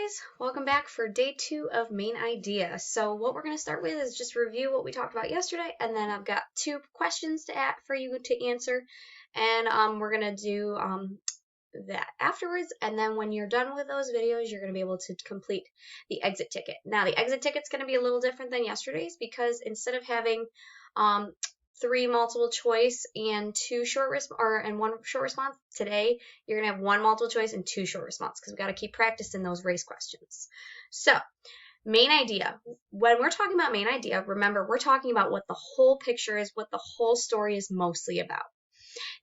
guys, welcome back for day 2 of main idea. So what we're going to start with is just review what we talked about yesterday, and then I've got 2 questions for you to answer, and we're going to do that afterwards. And then when you're done with those videos, you're going to be able to complete the exit ticket. Now the exit ticket's going to be a little different than yesterday's, because instead of having 3 multiple choice and 1 short response, today you're gonna have 1 multiple choice and 2 short response, because we got to keep practicing those race questions. So main idea, when we're talking about main idea, remember we're talking about what the whole picture is, what the whole story is mostly about.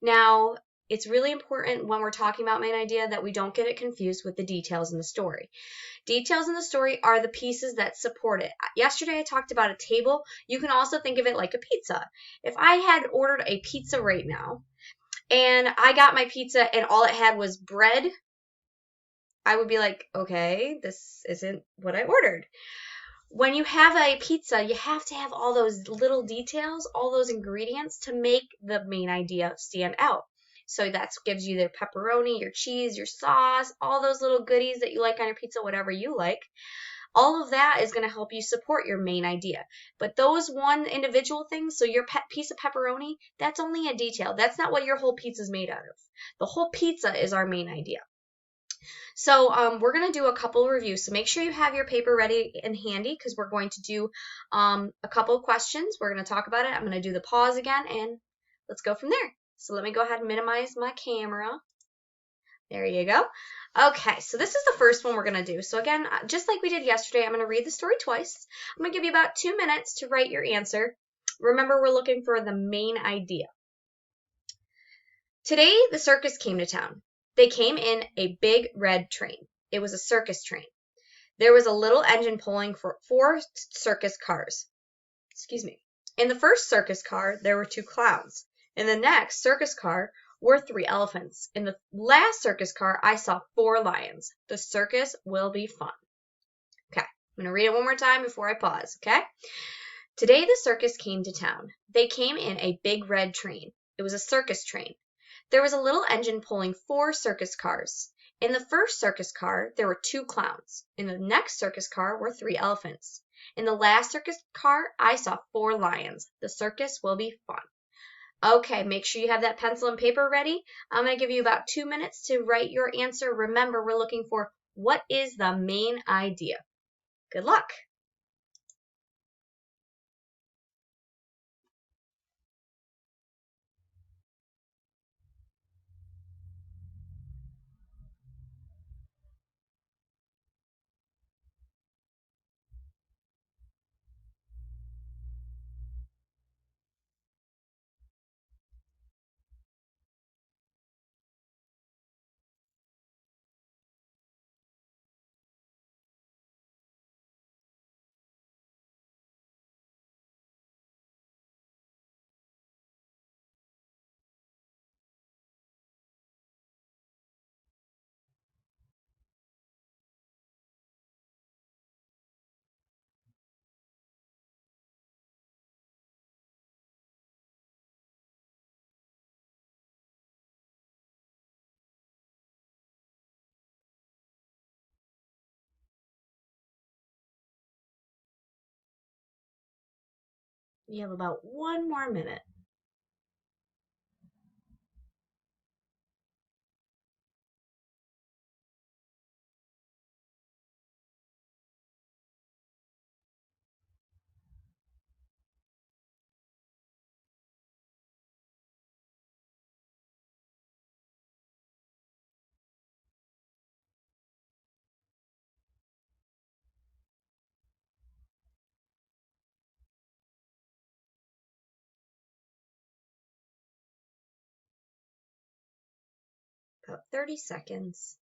Now it's really important when we're talking about main idea that we don't get it confused with the details in the story. Details in the story are the pieces that support it. Yesterday I talked about a table. You can also think of it like a pizza. If I had ordered a pizza right now and I got my pizza and all it had was bread, I would be like, okay, this isn't what I ordered. When you have a pizza, you have to have all those little details, all those ingredients to make the main idea stand out. So that gives you the pepperoni, your cheese, your sauce, all those little goodies that you like on your pizza, whatever you like. All of that is going to help you support your main idea. But those one individual things, so your piece of pepperoni, that's only a detail. That's not what your whole pizza is made out of. The whole pizza is our main idea. So we're going to do a couple reviews. So make sure you have your paper ready and handy, because we're going to do a couple of questions. We're going to talk about it. I'm going to do the pause again, and let's go from there. So let me go ahead and minimize my camera. There you go. Okay, so this is the first one we're going to do. So again, just like we did yesterday, I'm going to read the story twice. I'm going to give you about 2 minutes to write your answer. Remember, we're looking for the main idea. Today, the circus came to town. They came in a big red train. It was a circus train. There was a little engine pulling for 4 circus cars. Excuse me. In the first circus car, there were 2 clowns. In the next circus car were 3 elephants. In the last circus car, I saw 4 lions. The circus will be fun. Okay, I'm going to read it one more time before I pause, okay? Today the circus came to town. They came in a big red train. It was a circus train. There was a little engine pulling 4 circus cars. In the first circus car, there were 2 clowns. In the next circus car were 3 elephants. In the last circus car, I saw 4 lions. The circus will be fun. Okay, make sure you have that pencil and paper ready. I'm going to give you about 2 minutes to write your answer. Remember, we're looking for what is the main idea. Good luck. You have about 1 more minute. About 30 seconds.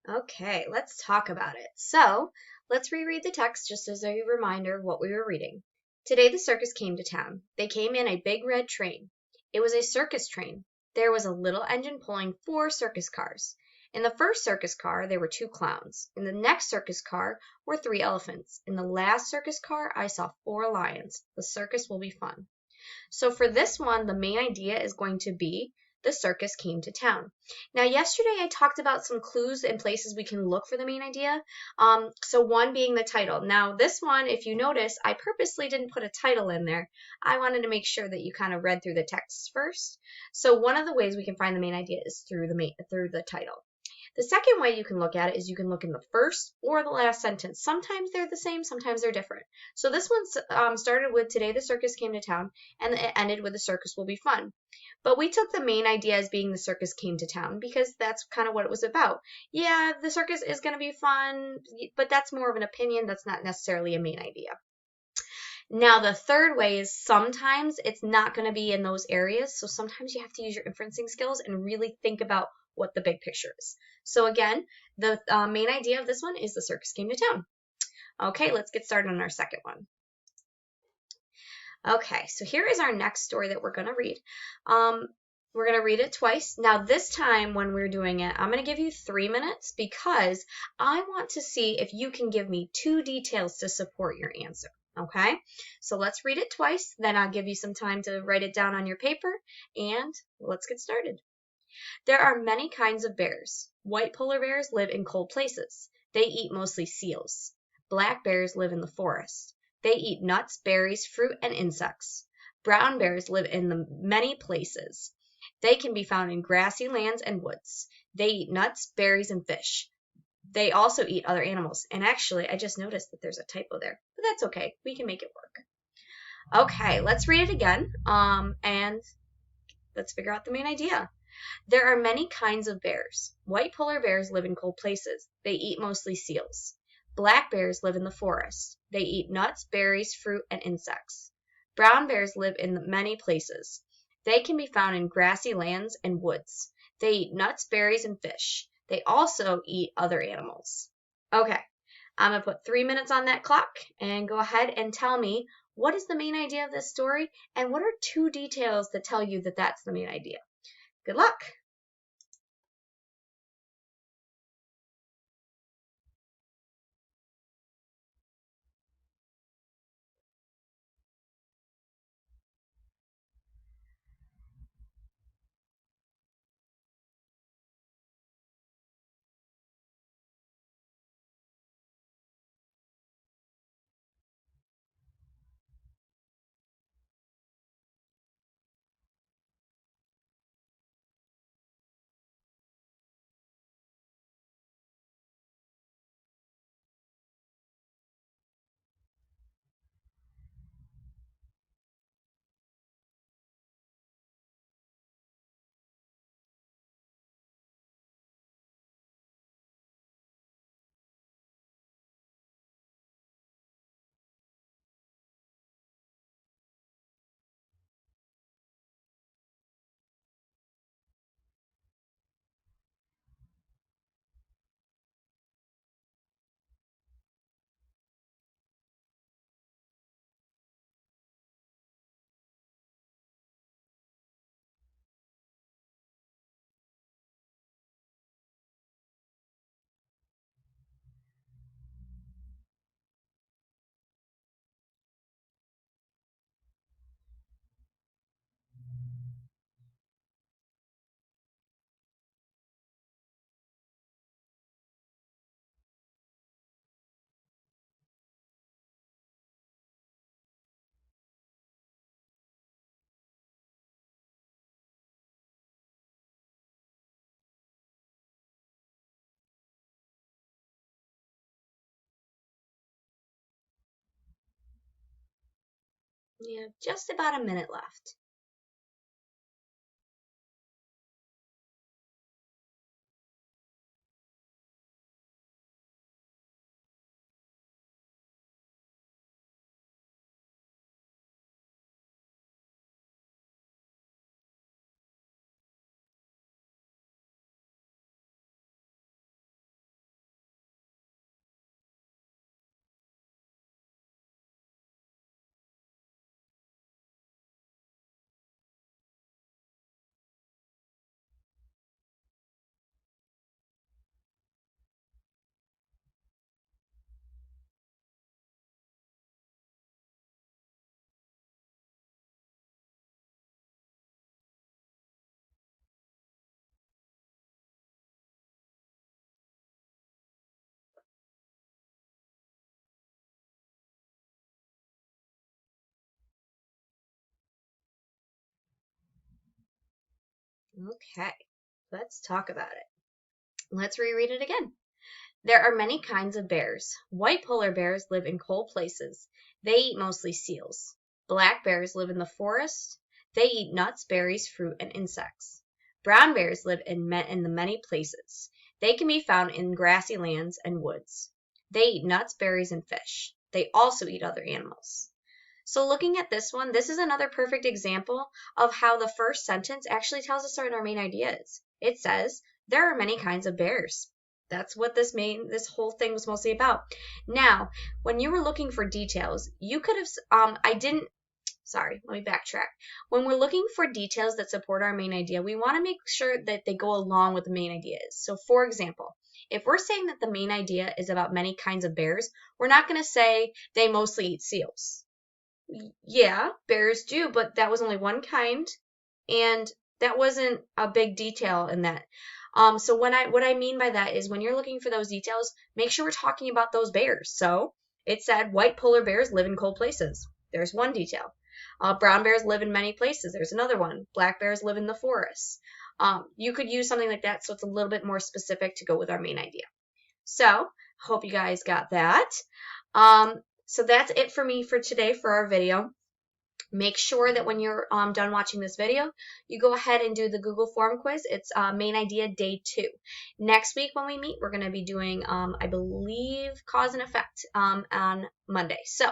Okay, let's talk about it. So, let's reread the text just as a reminder of what we were reading. Today the circus came to town. They came in a big red train. It was a circus train. There was a little engine pulling 4 circus cars. In the first circus car, there were 2 clowns. In the next circus car were 3 elephants. In the last circus car, I saw 4 lions. The circus will be fun. So for this one, the main idea is going to be the circus came to town. Now, yesterday I talked about some clues and places we can look for the main idea. So one being the title. Now, this one, if you notice, I purposely didn't put a title in there. I wanted to make sure that you kind of read through the text first. So one of the ways we can find the main idea is through the title. The second way you can look at it is you can look in the first or the last sentence. Sometimes they're the same, sometimes they're different. So this one started with today the circus came to town, and it ended with the circus will be fun. But we took the main idea as being the circus came to town because that's kind of what it was about. Yeah, the circus is going to be fun, but that's more of an opinion. That's not necessarily a main idea. Now, the third way is sometimes it's not going to be in those areas. So sometimes you have to use your inferencing skills and really think about what the big picture is. So again, the main idea of this one is the circus came to town. Okay, let's get started on our second one. Okay, so here is our next story that we're going to read. We're going to read it twice. Now, this time when we're doing it, I'm going to give you 3 minutes because I want to see if you can give me 2 details to support your answer. Okay, so let's read it twice, then I'll give you some time to write it down on your paper, and let's get started. There are many kinds of bears. White polar bears live in cold places. They eat mostly seals. Black bears live in the forest. They eat nuts, berries, fruit, and insects. Brown bears live in many places. They can be found in grassy lands and woods. They eat nuts, berries, and fish. They also eat other animals. And actually, I just noticed that there's a typo there, but that's okay. We can make it work. Okay, let's read it again, and let's figure out the main idea. There are many kinds of bears. White polar bears live in cold places. They eat mostly seals. Black bears live in the forest. They eat nuts, berries, fruit, and insects. Brown bears live in many places. They can be found in grassy lands and woods. They eat nuts, berries, and fish. They also eat other animals. Okay, I'm going to put 3 minutes on that clock and go ahead and tell me what is the main idea of this story and what are 2 details that tell you that that's the main idea. Good luck! You have just about a minute left. Okay, let's talk about it. Let's reread it again. There are many kinds of bears. White polar bears live in cold places. They eat mostly seals. Black bears live in the forest. They eat nuts, berries, fruit, and insects. Brown bears live in the many places. They can be found in grassy lands and woods. They eat nuts, berries, and fish. They also eat other animals. So looking at this one, this is another perfect example of how the first sentence actually tells us what our main idea is. It says, there are many kinds of bears. That's what this whole thing was mostly about. Now, when you were looking for details, you could have, sorry, let me backtrack. When we're looking for details that support our main idea, we want to make sure that they go along with the main idea. So for example, if we're saying that the main idea is about many kinds of bears, we're not going to say they mostly eat seals. Yeah, bears do, but that was only one kind, and that wasn't a big detail in that. So what I mean by that is when you're looking for those details, make sure we're talking about those bears. So it said white polar bears live in cold places. There's one detail. Brown bears live in many places. There's another one. Black bears live in the forest. You could use something like that so it's a little bit more specific to go with our main idea. So hope you guys got that. So that's it for me for today for our video. Make sure that when you're done watching this video, you go ahead and do the Google form quiz. It's main idea day 2. Next week when we meet, we're going to be doing, I believe, cause and effect on Monday. So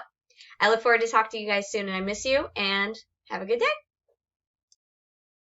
I look forward to talking to you guys soon, and I miss you, and have a good day.